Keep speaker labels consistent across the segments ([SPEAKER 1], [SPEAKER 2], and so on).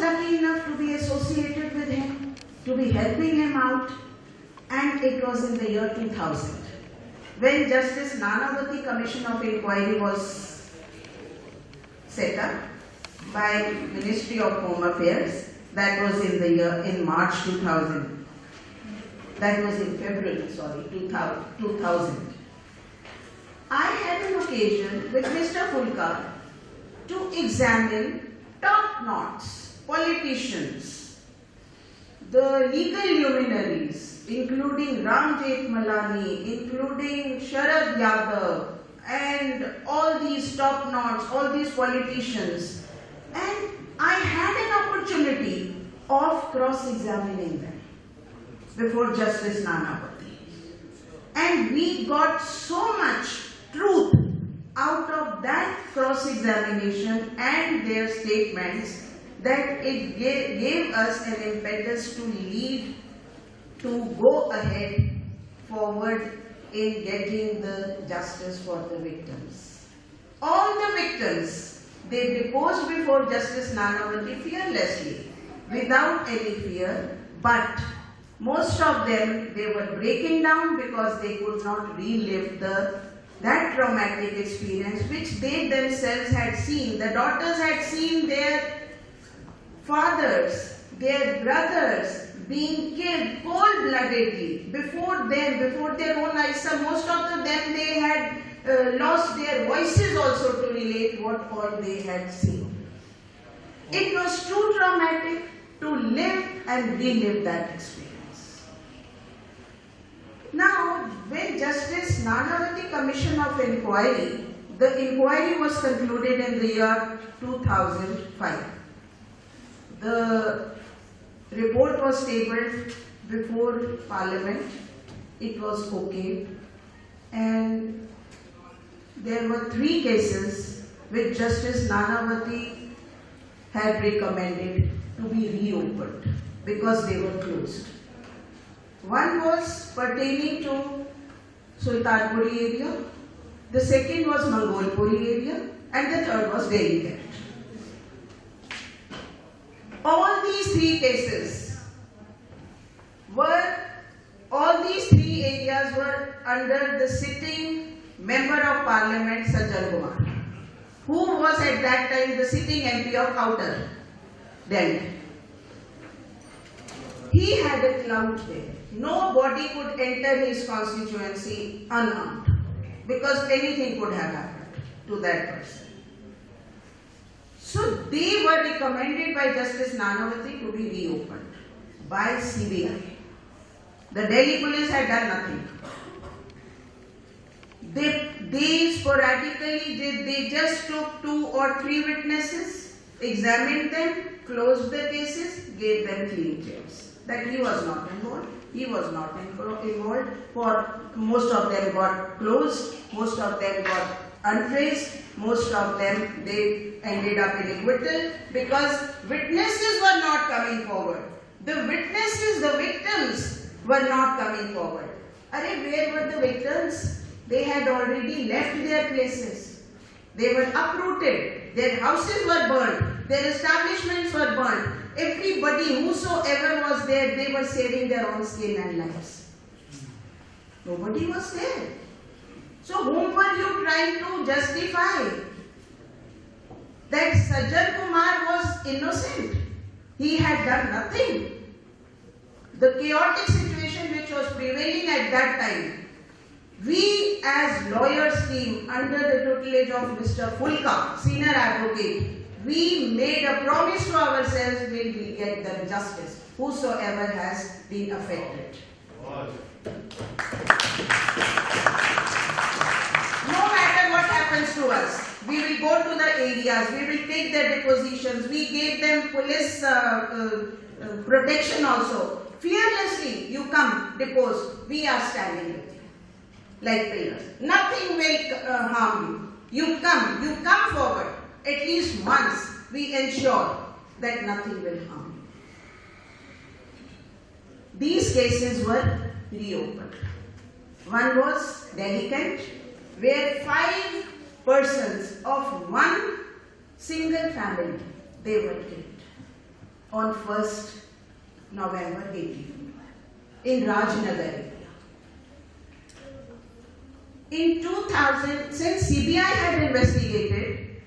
[SPEAKER 1] lucky enough to be associated with him, to be helping him out, and it was in the year 2000 when Justice Nanavati Commission of Inquiry was set up by Ministry of Home Affairs. That was in March 2000. That was in February, 2000. I had an occasion with Mr. Fulka to examine top-knots, politicians, the legal luminaries, including Ram Jethmalani, including Sharad Yadav, and all these top-knots, all these politicians. And I had an opportunity of cross-examining them before Justice Nanavati. And we got so much truth out of that cross-examination and their statements that it gave us an impetus to go ahead forward in getting the justice for the victims. All the victims, they deposed before Justice Nanavati fearlessly, without any fear, but most of them, they were breaking down because they could not relive that traumatic experience which they themselves had seen. The daughters had seen their fathers, their brothers being killed cold-bloodedly before them, before their own eyes. So most of them, they had lost their voices also to relate what all they had seen. It was too traumatic to live and relive that experience. Now, when Justice Nanavati Commission of Inquiry, the inquiry was concluded in the year 2005. The report was tabled before Parliament. It was okay. And there were 3 cases which Justice Nanavati had recommended to be reopened because they were closed. One was pertaining to Sultanpuri area, the second was Mangolpuri area, and the third was Delhi Capt. All these 3 cases all these 3 areas were under the sitting Member of Parliament Sajjan Kumar, who was at that time the sitting MP of Outer Delhi. He had a clout there. Nobody could enter his constituency unarmed because anything could have happened to that person. So they were recommended by Justice Nanavati to be reopened by CBI. The Delhi police had done nothing. They sporadically they just took 2 or 3 witnesses, examined them, closed the cases, gave them clean checks. That he was not involved. He was not involved. For most of them got closed, most of them got untraced, most of them they ended up in acquittal because witnesses were not coming forward. The witnesses, the victims were not coming forward. Where were the victims? They had already left their places. They were uprooted. Their houses were burned. Their establishments were burned. Everybody, whosoever was there, they were saving their own skin and lives. Nobody was there. So whom were you trying to justify? That Sajjan Kumar was innocent. He had done nothing. The chaotic situation which was prevailing at that time, we as lawyers team under the tutelage of Mr. Fulka, senior advocate, we made a promise to ourselves we will get the justice, whosoever has been affected. No matter what happens to us, we will go to the areas, we will take their depositions, we gave them police protection also. Fearlessly, you come, depose, we are standing with you, like pillars. Nothing will harm you. You come forward. At least once, we ensure that nothing will harm you. These cases were reopened. One was Delhi Kent, where 5 persons of one single family, they were killed. on 1st November 84 in Rajnagar area. In 2000, since CBI had investigated,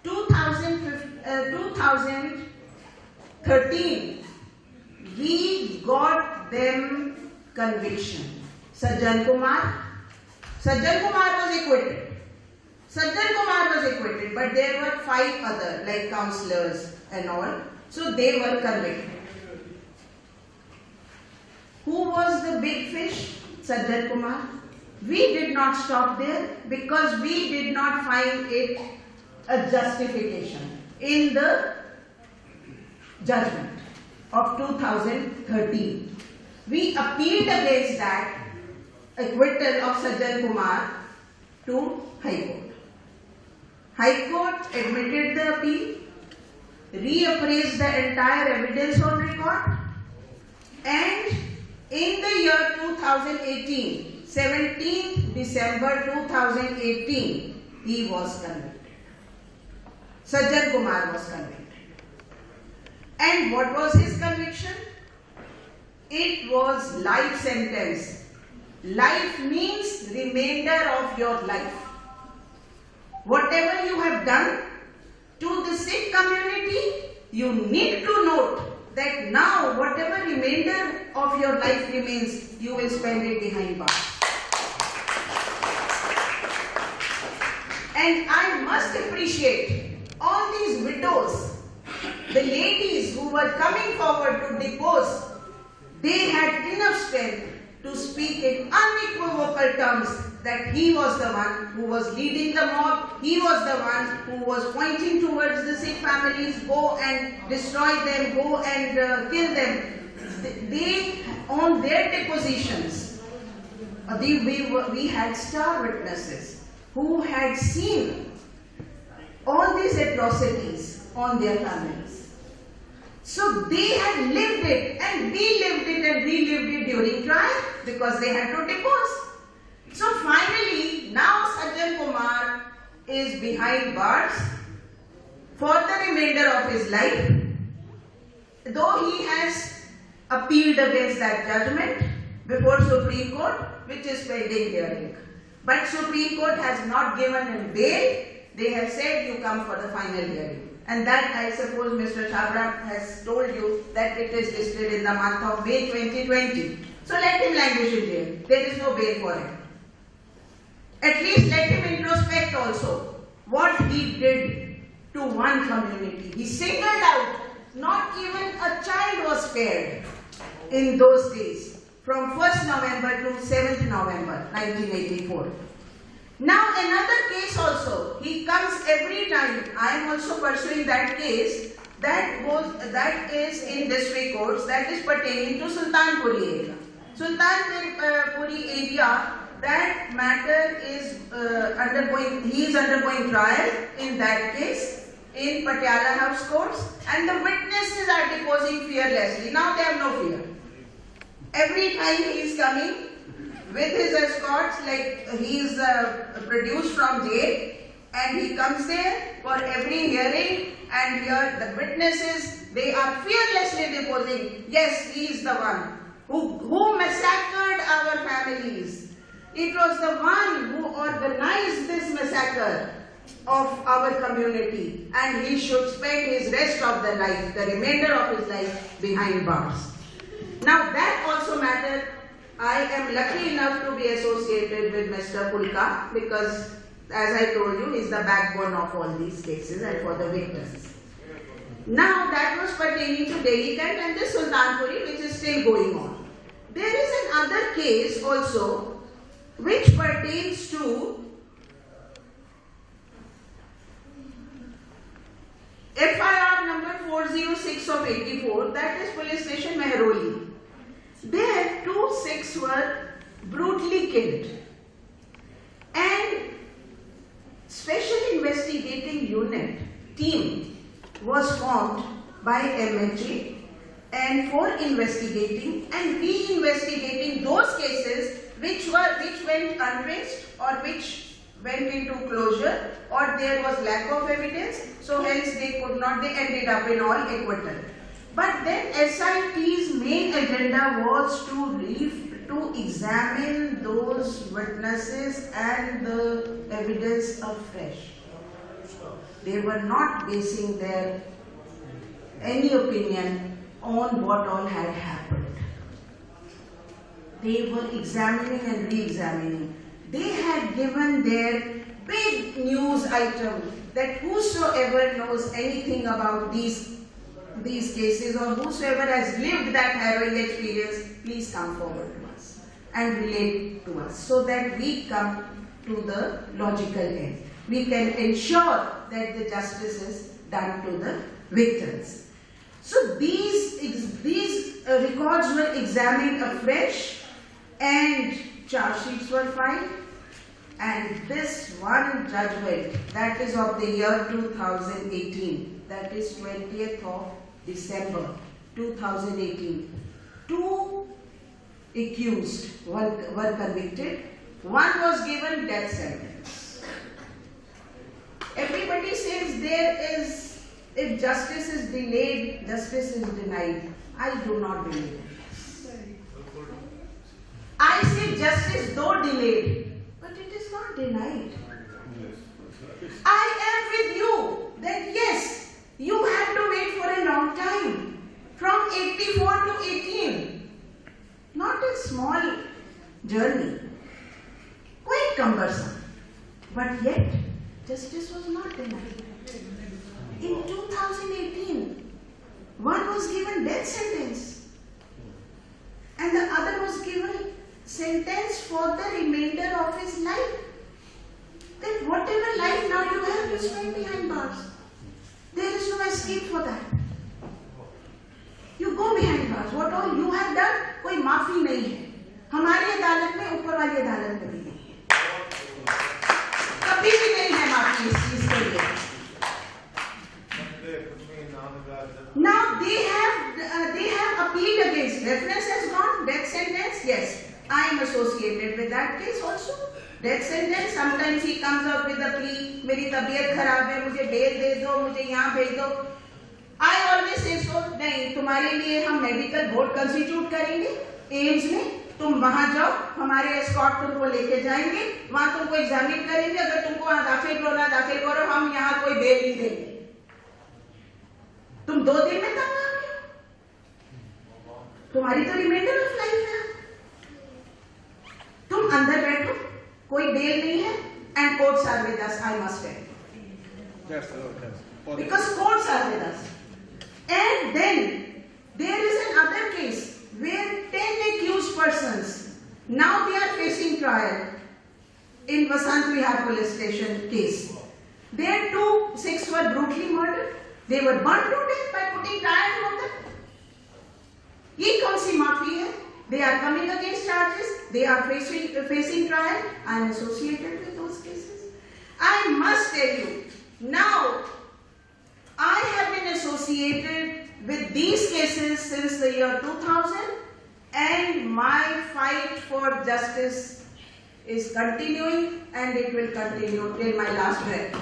[SPEAKER 1] 2013, we got them conviction. Sajjan Kumar was acquitted. But there were 5 other, like councillors and all. So they were convicted. Who was the big fish? Sajjan Kumar. We did not stop there because we did not find it a justification in the judgment of 2013. We appealed against that acquittal of Sajjan Kumar to High Court. High Court admitted the appeal, reappraised the entire evidence on record, and in the year 2018, 17th December 2018, he was convicted. Sajjan Kumar was convicted. And what was his conviction? It was life sentence. Life means remainder of your life. Whatever you have done to the Sikh community, you need to note that now whatever remainder of your life remains, you will spend it behind bars. And I must appreciate all these widows, the ladies who were coming forward to depose. They had enough strength to speak in unequivocal terms that he was the one who was leading the mob, he was the one who was pointing towards the Sikh families, go and destroy them, go and kill them. They, on their depositions, we had star witnesses who had seen all these atrocities on their families. So they had lived it, and we lived it and relived it during trial because they had to depose. So finally, now Sajjan Kumar is behind bars for the remainder of his life, though he has appealed against that judgment before Supreme Court, which is pending hearing. But Supreme Court has not given him bail. They have said you come for the final hearing. And that, I suppose, Mr. Chopra has told you that it is listed in the month of May 2020. So let him languish in jail. There is no bail for him. At least let him introspect also what he did to one community. He singled out, not even a child was spared in those days, from 1st November to 7th November 1984. Now another case also, he comes every time. I am also pursuing that case that is in district courts, that is pertaining to Sultanpuri area. Sultanpuri area, that matter is he is undergoing trial in that case in Patiala House Courts, and the witnesses are deposing fearlessly. Now they have no fear. Every time he is coming with his escorts, like he is produced from jail, and he comes there for every hearing, and here the witnesses, they are fearlessly deposing, yes, he is the one who massacred our families. It was the one who organized this massacre of our community, and he should spend his rest of the life, the remainder of his life, behind bars. Now that also matter, I am lucky enough to be associated with Mr. Pulka because, as I told you, he is the backbone of all these cases and for the victims. Now that was pertaining to Delhi Cat and the Sultanpuri, which is still going on. There is another case also which pertains to FIR number 406 of 84, that is police station Mehroli. There 2 Sikhs were brutally killed, and special investigating unit team was formed by MHA and for investigating and re-investigating those cases which went untraced or which went into closure or there was lack of evidence, so hence they ended up in all acquittal. But then SIT's main agenda was to examine those witnesses and the evidence afresh. They were not basing their any opinion on what all had happened. They were examining and re-examining. They had given their big news item that whosoever knows anything about these cases or whosoever has lived that harrowing experience, please come forward to us and relate to us so that we come to the logical end. We can ensure that the justice is done to the victims. So these records were examined afresh and charge sheets were filed, and this one judgment, that is of the year 2018, that is 20th of December 2018, 2 accused were convicted, one was given death sentence. Everybody says if justice is delayed, justice is denied. I do not believe it. I say justice though delayed, but it is not denied. I am with you that yes, you had to wait for a long time, from 84 to 18. Not a small journey, quite cumbersome, but yet justice was not denied. In 2018, one was given death sentence and the other was given sentence for the remainder of his life. That whatever life now you have, you spend behind bars. There is no escape for that. You go behind bars. What all you have done, कोई माफी नहीं है. हमारी अदालत में, ऊपर वाली अदालत में भी नहीं है. कभी भी नहीं है माफी इस चीज के लिए. Now they have appealed against. Reference has gone. Death sentence. Yes, I am associated with that case also. Death sentence. Sometimes he comes out with a plea. मेरी तबीयत खराब है, मुझे बेल दे दो, मुझे यहाँ भेज दो. I always say so. नहीं, तुम्हारे लिए हम मेडिकल बोर्ड कंस्टिट्यूट करेंगे एम्स में. तुम वहां जाओ, हमारे एस्कॉर्ट तुमको लेके जाएंगे, वहां तुमको एग्जामिन करेंगे. अगर तुमको वहां दाखिल करो, हम यहाँ कोई बेल नहीं देंगे. तुम 2 दिन में तंग आ गए, तुम्हारी तो रिमाइंडर ऑफ लाइफ है. तुम अंदर बैठो, कोई बेल नहीं है, and courts are with us. I must tell, because courts are with us. And then there is another case where 10 accused persons, now they are facing trial in Vasant Vihar police station case. Their 2 Sikhs were brutally murdered. They were burnt to death by putting tire on them. ये कौन सी माफी है? They are coming against charges. They are facing trial. I am associated with those cases. I must tell you, now I have been associated with these cases since the year 2000, and my fight for justice is continuing, and it will continue till my last breath.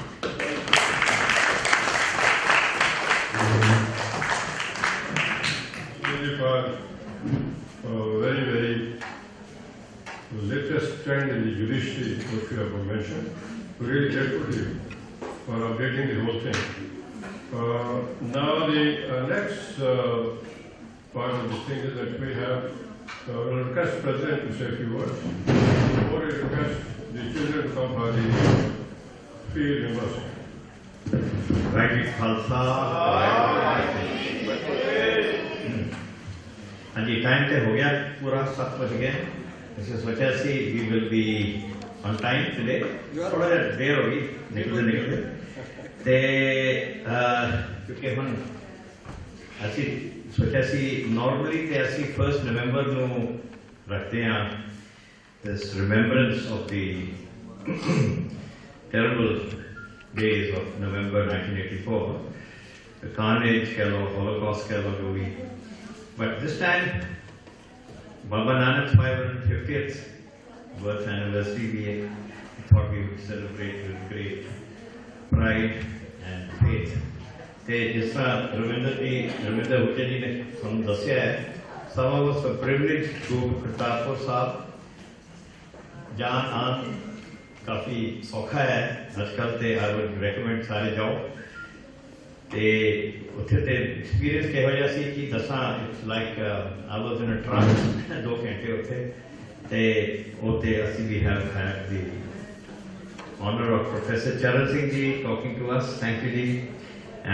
[SPEAKER 2] Very, very latest trend in the judiciary, which you have mentioned. Really grateful to you for updating the whole thing. Now the next part of this thing is that we have we'll request President to say a few words. Or we request the children to come for the field university.
[SPEAKER 3] Right, Khalsa. हाँ जी, time तो हो गया पूरा 7 बज गए. ऐसे सोचा सी we will be on time today. थोड़ा देर होगी निकलते ते क्योंकि हम ऐसी सोचा सी normally ते ऐसी 1 November ਨੂੰ रखते हैं this remembrance of the terrible days of November 1984, the Carnage keh lo, Holocaust keh lo jo bhi. But this time, Baba Nanak's 550th birth anniversary, we thought we would celebrate with great pride and faith. ਤੇ ਜਿਸ ਤਰ੍ਹਾਂ ਰਵਿੰਦਰ ਹੁੱਜੇ ਜੀ ਨੇ ਤੁਹਾਨੂੰ ਦੱਸਿਆ ਹੈ, some of us were privileged to Kartarpur Sahib ਜਾਣ ਆਉਣ ਕਾਫੀ ਸੌਖਾ ਹੈ ਅੱਜ ਕੱਲ੍ਹ, ਤੇ ਆਈ ਵੁੱਡ ਰੈਕਮੈਂਡ ਸਾਰੇ ਜਾਓ। ਤੇ ਉੱਥੇ ਤੇ ਐਕਸਪੀਰੀਅੰਸ ਕਿਹੋ ਜਿਹਾ ਸੀ ਕਿ ਦੱਸਾਂ, it's like I was in a truck 2 ਘੰਟੇ ਉੱਥੇ, ਤੇ ਉੱਥੇ ਅਸੀਂ ਵੀ have had the honor of Professor Charan Singh ji talking to us, thank you ji,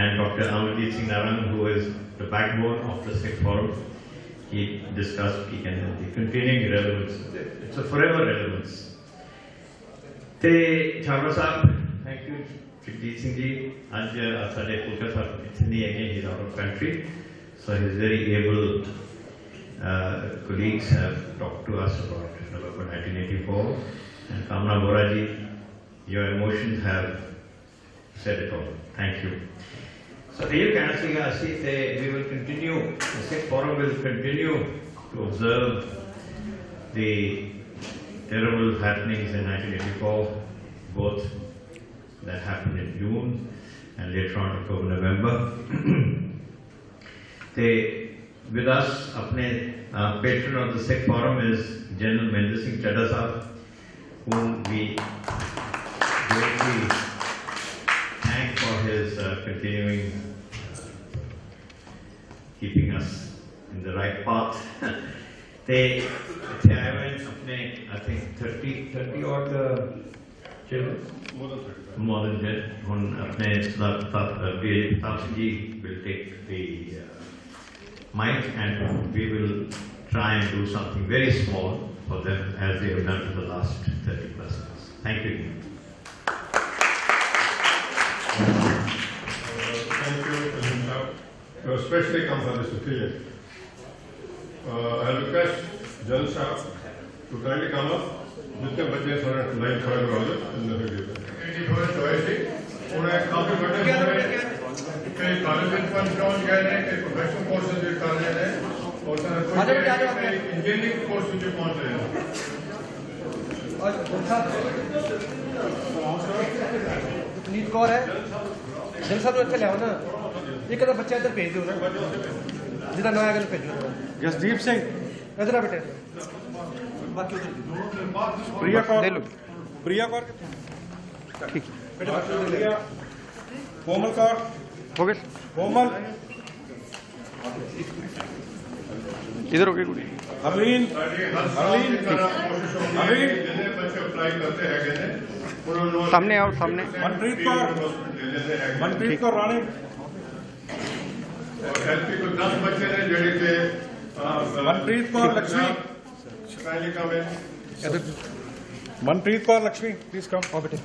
[SPEAKER 3] and Dr. Amarjit Singh Naran, who is the backbone of the Sikh Forum. He discussed the continuing relevance. It's a forever relevance. Te Chopra sahab, thank you. Jagdeep Singh ji, आज साढ़े पुलका साहब इतनी है कि he's out of country, so his very able colleagues have talked to us about November 1984, and Kamini Vohra ji, your emotions have said it all. Thank you. So you can see we will continue, the Sikh Forum will continue to observe the terrible happenings in 1984, both that happened in June and later on October, November. With us, apne patron of the Sikh Forum is General Mahendra Singh Chadha Sahab, whom we greatly thank for his continuing keeping us in the right path. I think 30 odd children, more than that. Ji will take the mic, and we will try and do something very small for them, as they have done for the last 30 plus years. Thank you.
[SPEAKER 2] Thank you, President Saab. You especially come for this occasion. I request Jan Saab to kindly come up. जितने बच्चे थोड़ा line खड़ा करा दो अंदर से गिर ये थोड़ा चॉइस है उन्हें काफी बड़े कई कॉलेज फंड पहुंच गए हैं, कई प्रोफेशनल कोर्सेज भी कर रहे हैं, और इंजीनियरिंग कोर्स भी पहुंच रहे हैं।
[SPEAKER 4] नीट कौर है जन साहब इतने लियाओ ना, एक अदा बच्चा इधर भेज दो ना, जिदा नया गल भेजो। जसदीप सिंह इधर आ बेटे, बाकी उधर प्रिया कौर, प्रिया कौर ठीक बेटे, बाकी उधर ले। कोमल कौर हो गए, कोमल इधर हो गई कुड़ी। हरलीन
[SPEAKER 2] बच्चे अप्लाई करते हैं
[SPEAKER 4] सामने आओ, सामने।
[SPEAKER 2] मनप्रीत कौर रानी, और एलपी को 10 बच्चे ने जड़े थे।
[SPEAKER 4] Manpreet Kaur Lakshmi, Manpreet Kaur Lakshmi, please come. आओ बेटे।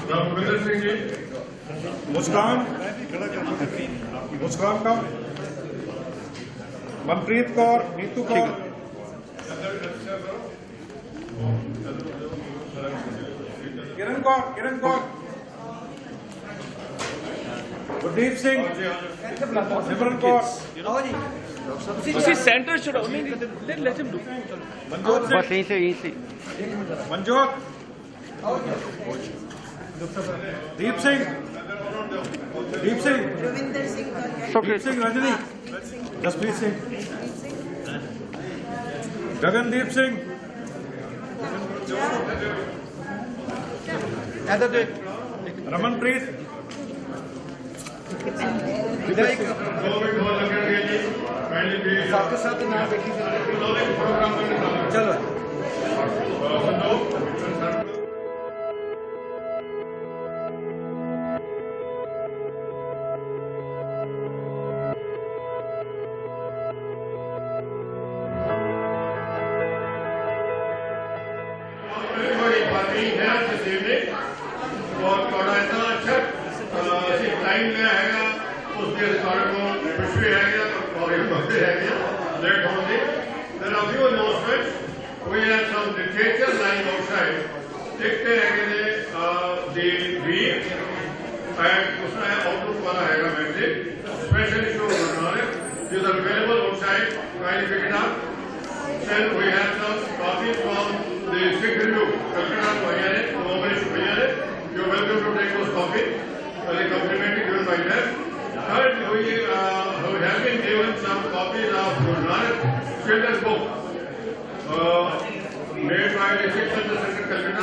[SPEAKER 2] रविंदर सिंह जी,
[SPEAKER 4] मुस्कान का, Manpreet Kaur, Neetu Kaur, Kiran Kaur, Gurdeep Singh, Simran Kaur,
[SPEAKER 5] centre should only let him do.
[SPEAKER 4] Manjot बस यहीं से मनजोत, दीप सिंह, दीप सिंह रजनी, जसप्रीत सिंह, गगनदीप सिंह, रमनप्रीत, आपके साथ नाम देखी चलो।
[SPEAKER 2] और थोड़ा इतना अच्छा टाइम लिया है उसके कारण को खुशी है और भक्ति है लेट होंगे। There are few announcements. We have some literature lying outside. देखते हैं कि the week and उसमें आउटलुक वाला है मैगजीन स्पेशल इशू बनना है is available outside. Kindly pick it up. Then we have some copies from the Sikh Review. Calcutta भैया ने, You're welcome to take Pushpinder, go.